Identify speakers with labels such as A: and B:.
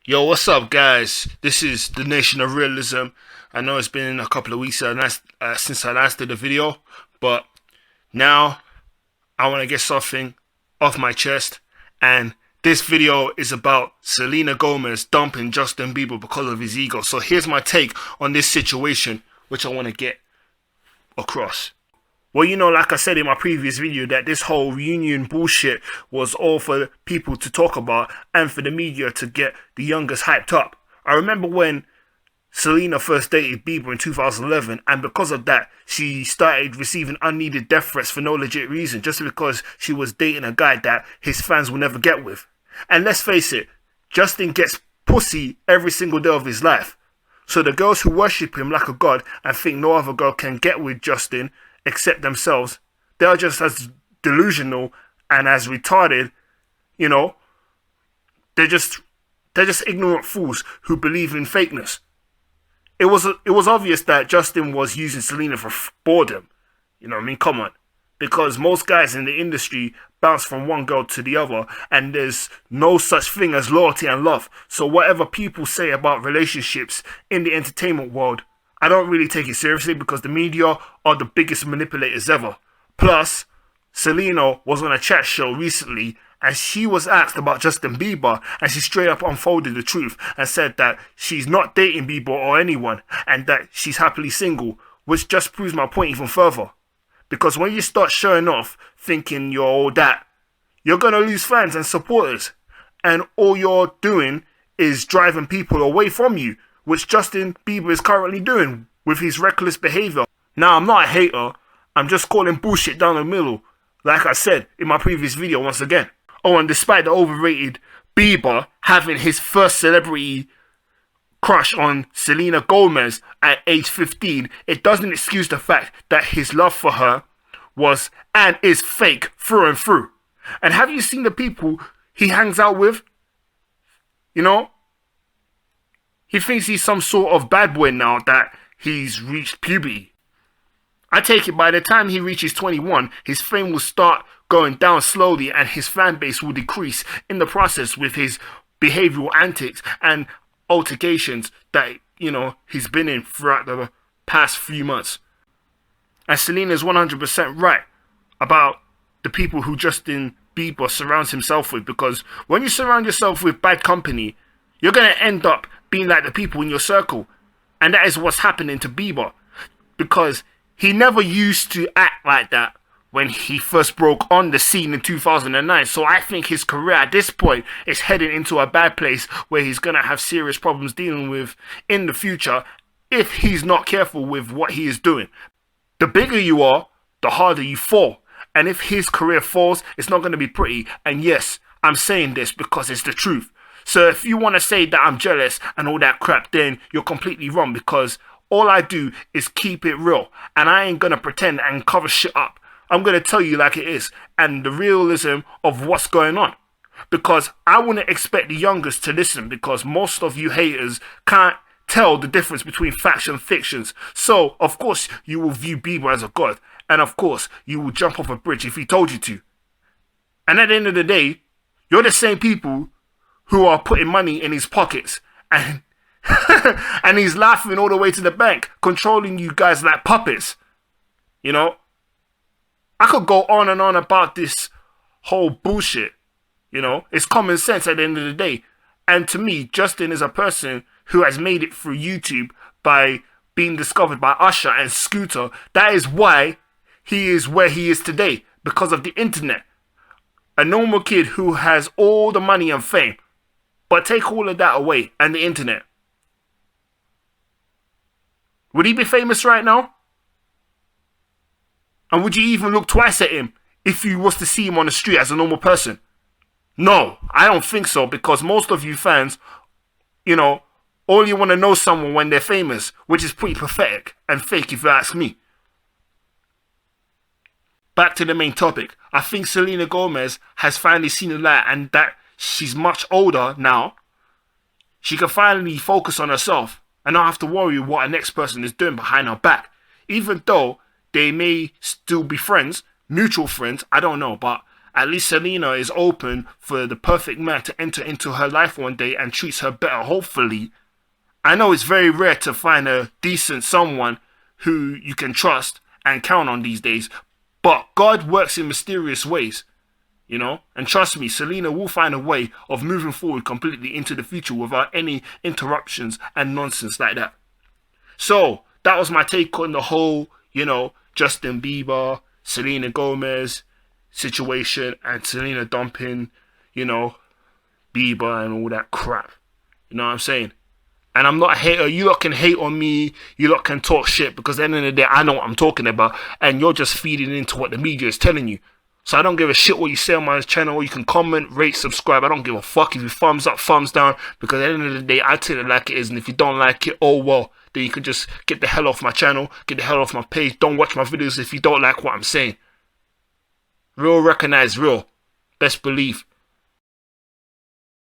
A: Yo, what's up, guys? This is the Nation of Realism. I know it's been a couple of weeks since I last did a video, but now I want to get something off my chest. And this video is about Selena Gomez dumping Justin Bieber because of his ego. So here's my take on this situation, which I want to get across. Well, like I said in my previous video, that this whole reunion bullshit was all for people to talk about and for the media to get the youngest hyped up. I remember when Selena first dated Bieber in 2011, and because of that, she started receiving unneeded death threats for no legit reason, just because she was dating a guy that his fans will never get with. And let's face it, Justin gets pussy every single day of his life. So the girls who worship him like a god and think no other girl can get with Justin except themselves, they are just as delusional and as retarded. They're just ignorant fools who believe in fakeness. It was obvious that Justin was using Selena for boredom. Come on. Because most guys in the industry bounce from one girl to the other, and there's no such thing as loyalty and love. So whatever people say about relationships in the entertainment world, I don't really take it seriously, because the media are the biggest manipulators ever. Plus, Selena was on a chat show recently, and she was asked about Justin Bieber, and she straight up unfolded the truth and said that she's not dating Bieber or anyone, and that she's happily single, which just proves my point even further. Because when you start showing off thinking you're all that, you're going to lose fans and supporters. And all you're doing is driving people away from you, which Justin Bieber is currently doing with his reckless behavior. Now, I'm not a hater, I'm just calling bullshit down the middle, like I said in my previous video once again. Oh, and despite the overrated Bieber having his first celebrity crush on Selena Gomez at age 15, it doesn't excuse the fact that his love for her was and is fake through and through. And have you seen the people he hangs out with? He thinks he's some sort of bad boy now that he's reached puberty. I take it by the time he reaches 21, his fame will start going down slowly and his fan base will decrease in the process with his behavioral antics and altercations that, he's been in throughout the past few months. And Selena's 100% right about the people who Justin Bieber surrounds himself with, because when you surround yourself with bad company, you're going to end up being like the people in your circle. And that is what's happening to Bieber, because he never used to act like that when he first broke on the scene in 2009. So I think his career at this point is heading into a bad place where he's going to have serious problems dealing with in the future if he's not careful with what he is doing. The bigger you are, the harder you fall. And if his career falls, it's not going to be pretty. And yes, I'm saying this because it's the truth. So if you want to say that I'm jealous and all that crap, then you're completely wrong, because all I do is keep it real. And I ain't going to pretend and cover shit up. I'm going to tell you like it is, and the realism of what's going on. Because I wouldn't expect the youngest to listen, because most of you haters can't tell the difference between facts and fictions. So, of course, you will view Bieber as a god. And of course, you will jump off a bridge if he told you to. And at the end of the day, you're the same people who are putting money in his pockets. And, and he's laughing all the way to the bank, controlling you guys like puppets. I could go on and on about this whole bullshit. It's common sense at the end of the day. And to me, Justin is a person who has made it through YouTube by being discovered by Usher and Scooter. That is why he is where he is today, because of the internet. A normal kid who has all the money and fame, but take all of that away and the internet. Would he be famous right now? And would you even look twice at him if you was to see him on the street as a normal person? No, I don't think so, because most of you fans, only want to know someone when they're famous, which is pretty pathetic and fake if you ask me. Back to the main topic. I think Selena Gomez has finally seen the light, and that she's much older now. She can finally focus on herself and not have to worry what the next person is doing behind her back. Even though they may still be friends, mutual friends, I don't know, but At least Selena is open for the perfect man to enter into her life one day and treats her better, hopefully. I know it's very rare to find a decent someone who you can trust and count on these days, but God works in mysterious ways, you know? And trust me, Selena will find a way of moving forward completely into the future without any interruptions and nonsense like that. So, that was my take on the whole, Justin Bieber, Selena Gomez situation and Selena dumping, Bieber and all that crap. You know what I'm saying? And I'm not a hater. You lot can hate on me. You lot can talk shit because at the end of the day, I know what I'm talking about. And you're just feeding into what the media is telling you. So I don't give a shit what you say on my channel. You can comment, rate, subscribe. I don't give a fuck if you thumbs up, thumbs down. Because at the end of the day, I tell it like it is. And if you don't like it, oh well. Then you can just get the hell off my channel. Get the hell off my page. Don't watch my videos if you don't like what I'm saying. Real recognize real. Best believe.